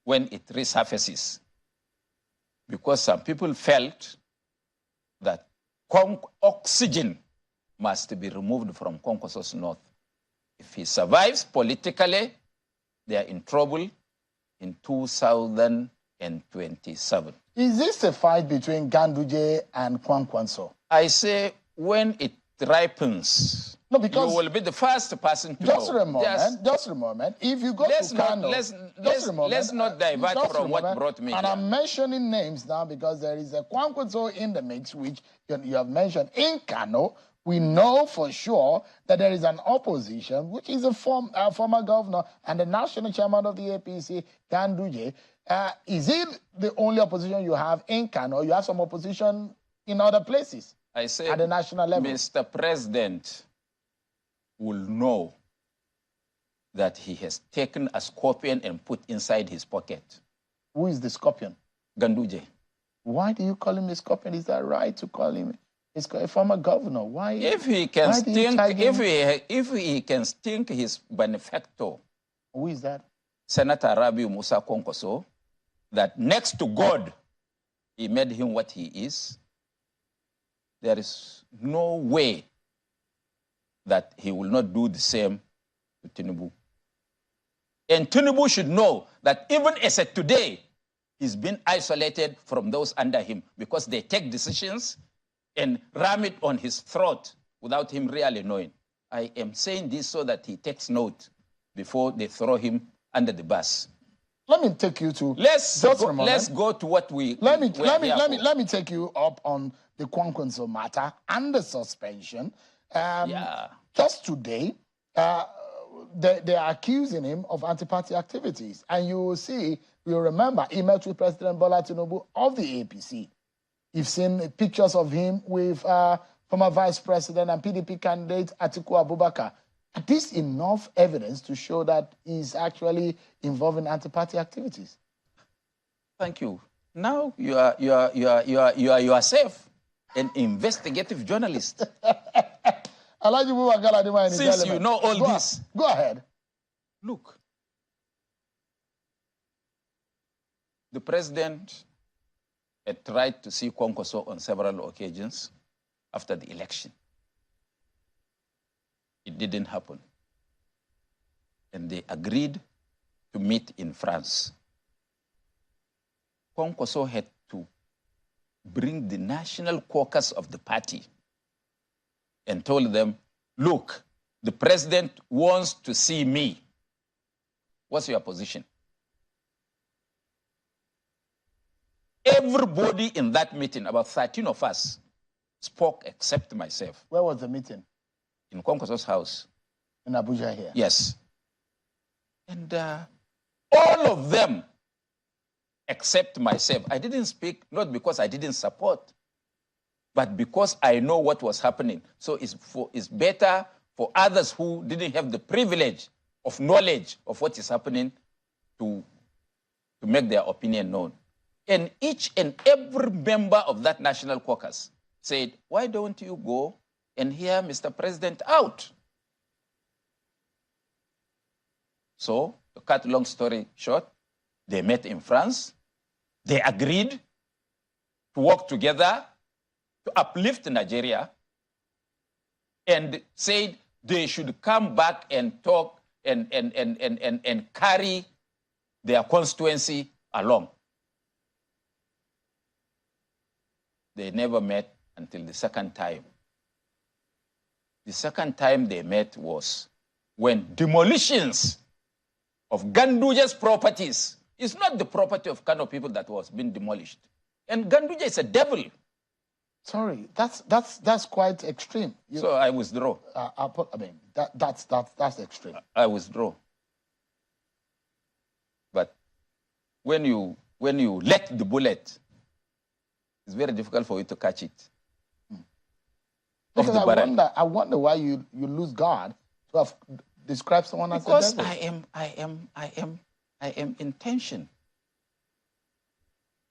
when it resurfaces. Because some people felt that oxygen must be removed from Kwankwaso's north. If he survives politically, they are in trouble in 2027. Is this a fight between Ganduje and Kwankwaso? I say when it ripens, no, because you will be the first person to just know. Just a moment. If you go to Kano, let's not divert from what brought me and here. I'm mentioning names now because there is a Kwankwaso in the mix, which you have mentioned. In Kano, we know for sure that there is an opposition, which is a former governor and the national chairman of the APC, Ganduje. Is it the only opposition you have in Kano? You have some opposition in other places? I say at the national level. Mr. President will know that he has taken a scorpion and put inside his pocket. Who is the scorpion? Ganduje. Why do you call him a scorpion? Is that right to call him a former governor? Why? If he can stink, if he can stink his benefactor. Who is that? Senator Rabiu Musa Kwankwaso, that next to God, he made him what he is. There is no way that he will not do the same to Tinubu. And Tinubu should know that even as of today, he's been isolated from those under him because they take decisions and ram it on his throat without him really knowing. I am saying this so that he takes note before they throw him under the bus. Let me take you to let's go to what we let me take you up on the Kwankwaso matter and the suspension. Just today, they are accusing him of anti-party activities, and you will see, you'll remember, he met with President Bola Tinubu of the APC. You've seen pictures of him with former Vice President and PDP candidate Atiku Abubakar. Is this enough evidence to show that he's actually involved in anti-party activities? Thank you. Now you are yourself an investigative journalist. Since you know all this, go ahead. Look, the president had tried to see Kwankwaso on several occasions after the election. It didn't happen. and they agreed to meet in France. Kwankwaso had to bring the national caucus of the party and told them, look, the president wants to see me. What's your position? Everybody in that meeting, about 13 of us, spoke except myself. Where was the meeting? In Kwankwaso's house. In Abuja here? Yes. And all of them, except myself, I didn't speak, not because I didn't support, but because I know what was happening. So it's better for others who didn't have the privilege of knowledge of what is happening to make their opinion known. And each and every member of that national caucus said, why don't you go and hear Mr. President out? So, to cut long story short, they met in France. They agreed to work together to uplift Nigeria and said they should come back and talk and carry their constituency along. They never met until the second time. The second time they met was when demolitions of Ganduja's properties. It's not the property of Kano people that was being demolished. And Ganduja is a devil. Sorry, that's quite extreme. So I withdraw. That's extreme. I withdraw. But when you let the bullet, it's very difficult for you to catch it. Because I wonder why you lose God to have described someone as a devil. Because I am in tension.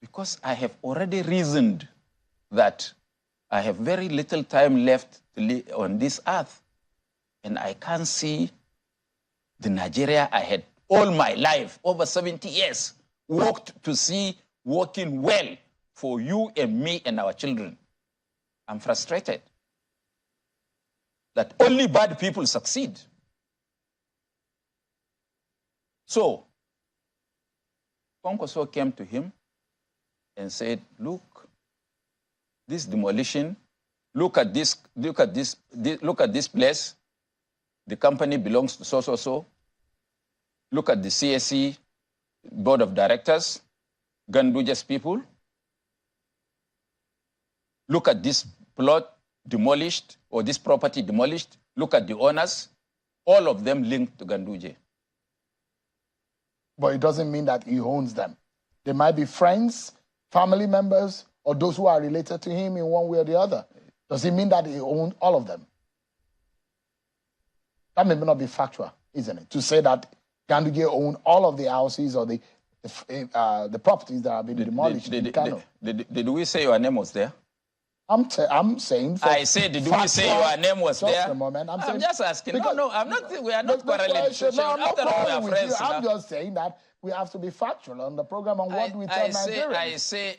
Because I have already reasoned that I have very little time left to live on this earth. And I can't see the Nigeria I had all my life, over 70 years, worked to see working well for you and me and our children. I'm frustrated that only bad people succeed. So, Kwankwaso came to him and said, look, this demolition, look at this place. The company belongs to so. Look at the CSE board of directors, Ganduja's people. Look at this plot demolished, or this property demolished. Look at the owners. All of them linked to Ganduje. But it doesn't mean that he owns them. They might be friends, family members, or those who are related to him in one way or the other. Does it mean that he owns all of them? That may not be factual, isn't it? To say that Ganduje owned all of the houses or the properties that have been demolished in Kano. Did we say your name was there? I'm saying. I said, did we say your name was there? Just a moment. I'm just asking. No, I'm not. We are not quarreling. I'm just saying that we have to be factual on the program on what we tell Nigerians. I say.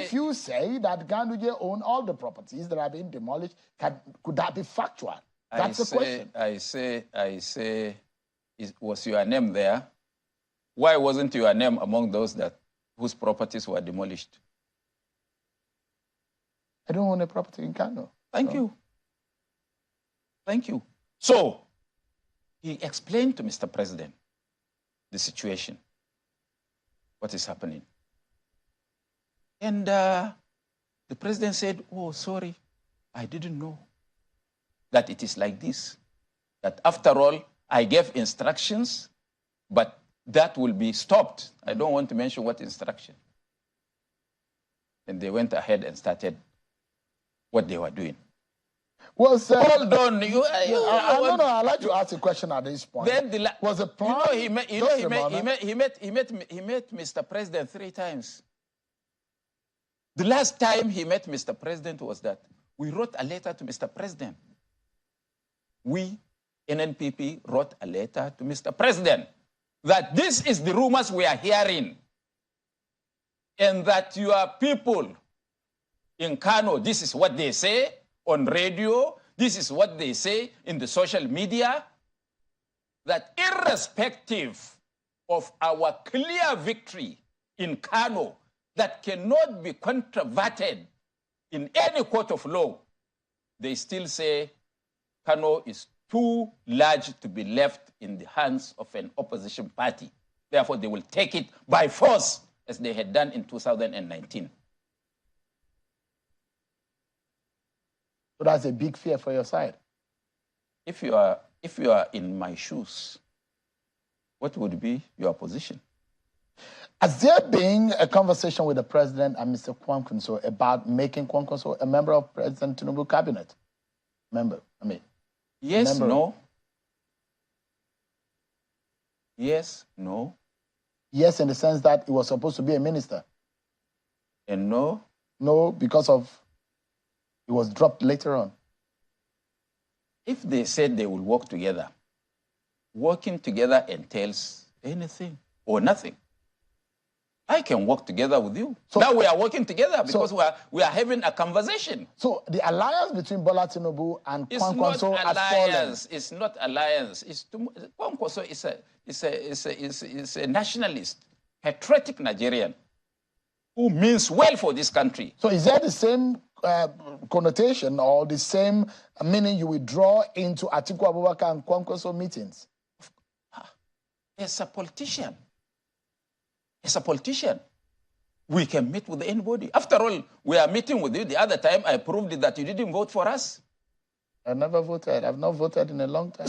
If you say that Ganduje owned all the properties that have been demolished, could that be factual? That's the question. I say, was your name there? Why wasn't your name among those whose properties were demolished? I don't own a property in Kano. Thank you. Thank you. So, he explained to Mr. President the situation, what is happening. And the president said, oh, sorry, I didn't know that it is like this. That after all, I gave instructions, but that will be stopped. I don't want to mention what instruction. And they went ahead and started what they were doing. Well, sir, hold on. I'd like to ask a question at this point. Then was a plan? He met Mr. President 3 times. The last time he met Mr. President was that we wrote a letter to Mr. President. We, NNPP, wrote a letter to Mr. President that this is the rumors we are hearing, and that your people in Kano, this is what they say on radio, this is what they say in the social media, that irrespective of our clear victory in Kano that cannot be controverted in any court of law, they still say Kano is too large to be left in the hands of an opposition party. Therefore, they will take it by force, as they had done in 2019. So that's a big fear for your side. If you are in my shoes, what would be your position? Has there been a conversation with the president and Mr. Kwankwaso about making Kwankwaso a member of President Tinubu's cabinet? Yes, no. Yes, no. Yes, in the sense that he was supposed to be a minister. And no? No, because of it was dropped later on. If they said they will work together, working together entails anything or nothing. I can work together with you. So, now we are working together because we are having a conversation. So the alliance between Bola Tinubu and Kwankwaso has fallen. It's not alliance. Kwankwaso is a nationalist, patriotic Nigerian who means well for this country. So is there the same connotation or the same meaning you will draw into Atiku Abubakar and Kwankwaso meetings? As a politician. As a politician, we can meet with anybody. After all, we are meeting with you. The other time, I proved that you didn't vote for us. I never voted. I've not voted in a long time.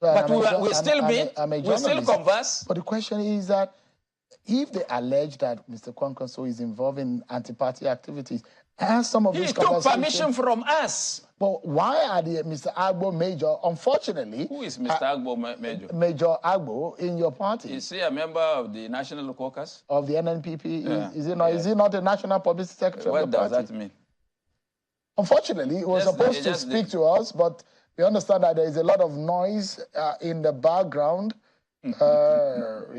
But we still meet. We still converse. But the question is that if they allege that Mr. Kwankwaso is involved in anti-party activities, and some of these took permission from us. But why are the Mr. Agbo Major, unfortunately... Who is Mr. Agbo Major? Major Agbo in your party. Is he a member of the National Caucus? Of the NNPP? Yeah. Is he not a national publicity secretary what of the party? What does that mean? Unfortunately, he was supposed to speak to us, but we understand that there is a lot of noise in the background. He's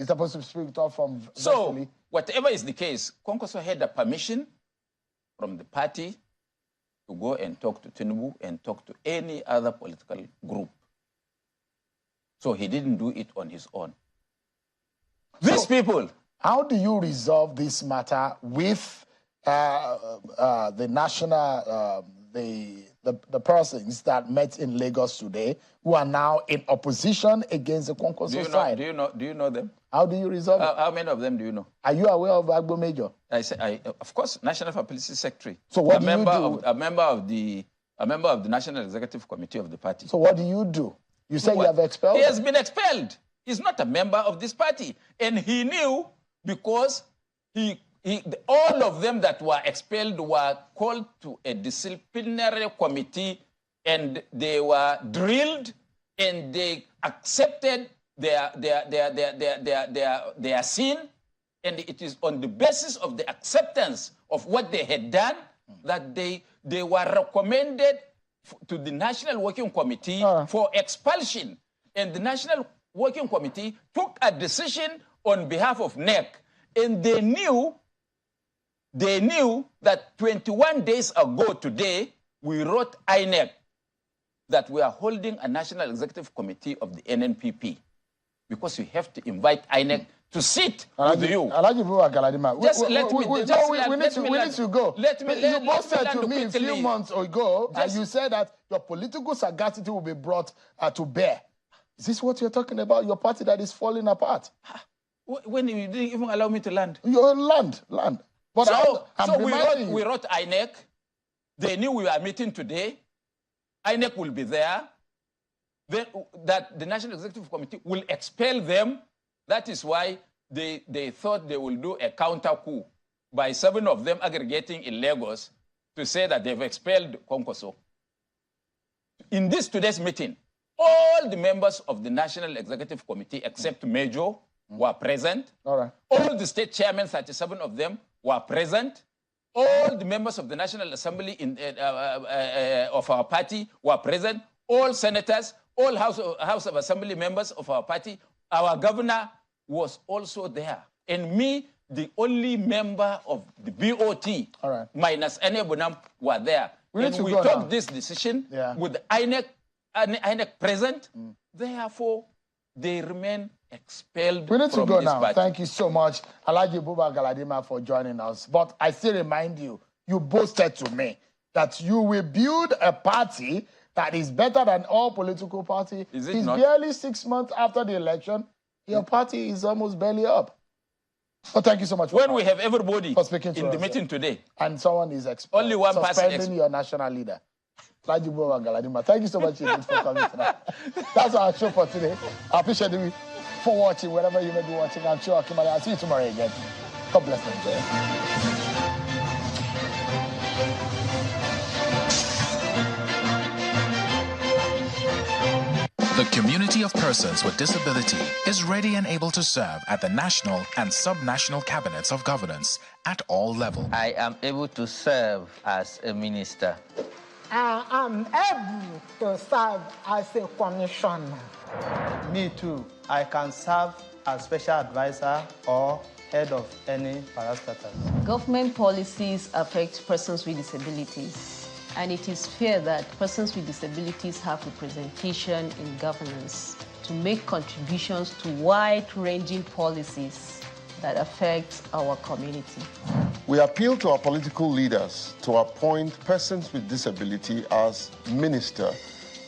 supposed to speak to us from... So, whatever is the case, Kwankwaso had a permission from the party to go and talk to Tinubu and talk to any other political group. So he didn't do it on his own. These people... How do you resolve this matter with the national, the persons that met in Lagos today who are now in opposition against the Kwankwaso side? Do you know them? How do you resolve it? How many of them do you know? Are you aware of Agbo Major? Of course, National Publicity Secretary. So what do you do? A member of the National Executive Committee of the party. So what do you do? You say you have expelled? He has been expelled. He's not a member of this party. And he knew because all of them that were expelled were called to a disciplinary committee and they were drilled and they accepted their sin, and it is on the basis of the acceptance of what they had done that they were recommended to the National Working Committee for expulsion. And the National Working Committee took a decision on behalf of NEC, and they knew that 21 days ago today, we wrote INEC that we are holding a National Executive Committee of the NNPP because you have to invite INEC to sit with you. Just let me need to go. You both said to me a few months ago, and you said that your political sagacity will be brought to bear. Is this what you're talking about? Your party that is falling apart? When you didn't even allow me to land. Your land. But so we wrote INEC. They knew we were meeting today. INEC will be there. Then, that the National Executive Committee will expel them. That is why they thought they will do a counter coup by 7 of them aggregating in Lagos to say that they've expelled Kwankwaso. In today's meeting, all the members of the National Executive Committee, except Major, were present. All the state chairmen, 37 of them, were present. All the members of the National Assembly of our party were present. All senators, all House of Assembly members of our party, our governor was also there. And me, the only member of the BOT, minus Enebunam, were there. We took this decision with INEC present. Therefore, they remain expelled We need to from go this now. party. Thank you so much, Alhaji Buba Galadima, for joining us. But I still remind you, you boasted to me that you will build a party that is better than all political parties. Is it It's not? barely 6 months after the election. Your party is almost barely up. But thank you so much for When we have everybody for speaking to in the us, meeting today, and someone is only one person suspending your national leader. Alhaji Buba Galadima, thank you so much indeed for coming tonight. That's our show for today. I appreciate you for watching, wherever you may be watching. I'm sure I'll see you tomorrow again. God bless Nigeria. The community of persons with disability is ready and able to serve at the national and subnational cabinets of governance at all levels. I am able to serve as a minister. I am able to serve as a commissioner. Me too. I can serve as special advisor or head of any parastatals. Government policies affect persons with disabilities, and it is fair that persons with disabilities have representation in governance to make contributions to wide-ranging policies that affect our community. We appeal to our political leaders to appoint persons with disability as minister,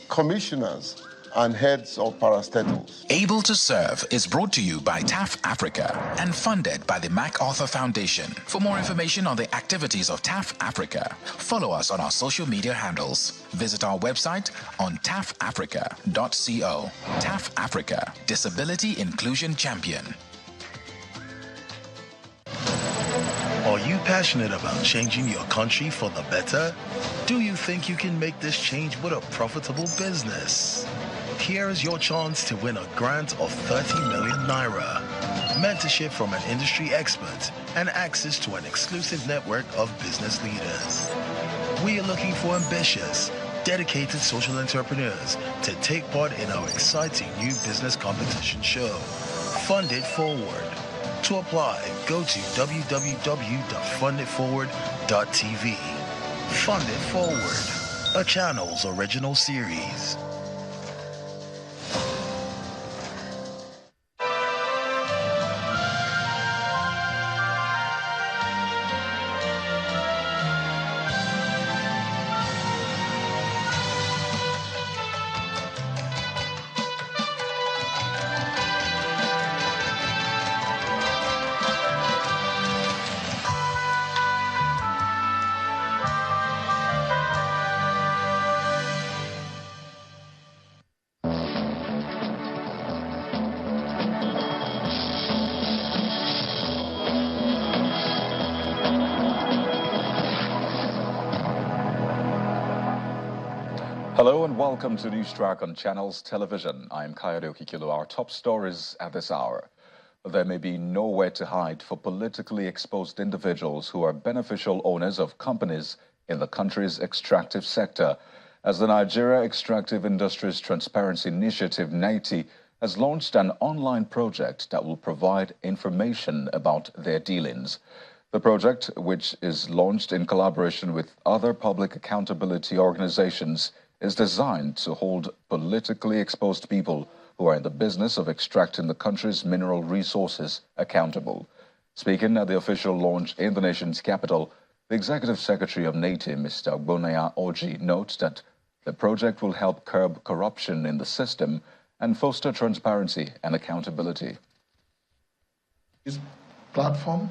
commissioners, and heads of parastatals. Able to Serve is brought to you by TAF Africa and funded by the MacArthur Foundation. For more information on the activities of TAF Africa, follow us on our social media handles. Visit our website on tafafrica.co. TAF Africa, Disability Inclusion Champion. Are you passionate about changing your country for the better? Do you think you can make this change with a profitable business? Here is your chance to win a grant of 30 million naira, mentorship from an industry expert, and access to an exclusive network of business leaders. We are looking for ambitious, dedicated social entrepreneurs to take part in our exciting new business competition show, Fund It Forward. To apply, go to www.funditforward.tv. Fund It Forward, a channel's original series. Hello and welcome to News Track on Channels Television. I'm Kayode Okikilo. Our top stories at this hour. There may be nowhere to hide for politically exposed individuals who are beneficial owners of companies in the country's extractive sector, as the Nigeria Extractive Industries Transparency Initiative, NITI, has launched an online project that will provide information about their dealings. The project, which is launched in collaboration with other public accountability organizations, is designed to hold politically exposed people who are in the business of extracting the country's mineral resources accountable. Speaking at the official launch in the nation's capital, the Executive Secretary of NITI, Mr. Ogbonaya Oji, notes that the project will help curb corruption in the system and foster transparency and accountability. This platform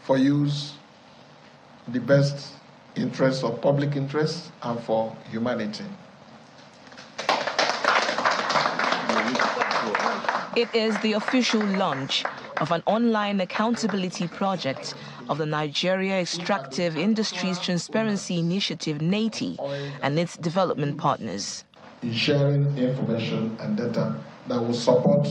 for use the best interests of public interest and for humanity. It is the official launch of an online accountability project of the Nigeria Extractive Industries Transparency Initiative, NITI, and its development partners. In sharing information and data that will support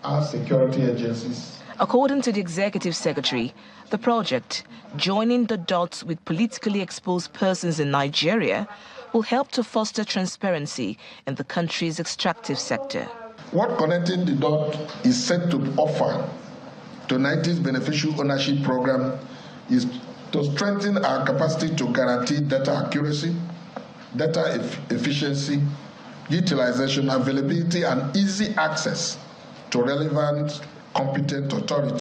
our security agencies. According to the Executive Secretary, the project, joining the dots with politically exposed persons in Nigeria, will help to foster transparency in the country's extractive sector. What Connecting the Dot is set to offer to NITI's beneficial ownership program is to strengthen our capacity to guarantee data accuracy, data efficiency, utilization, availability, and easy access to relevant, competent authorities.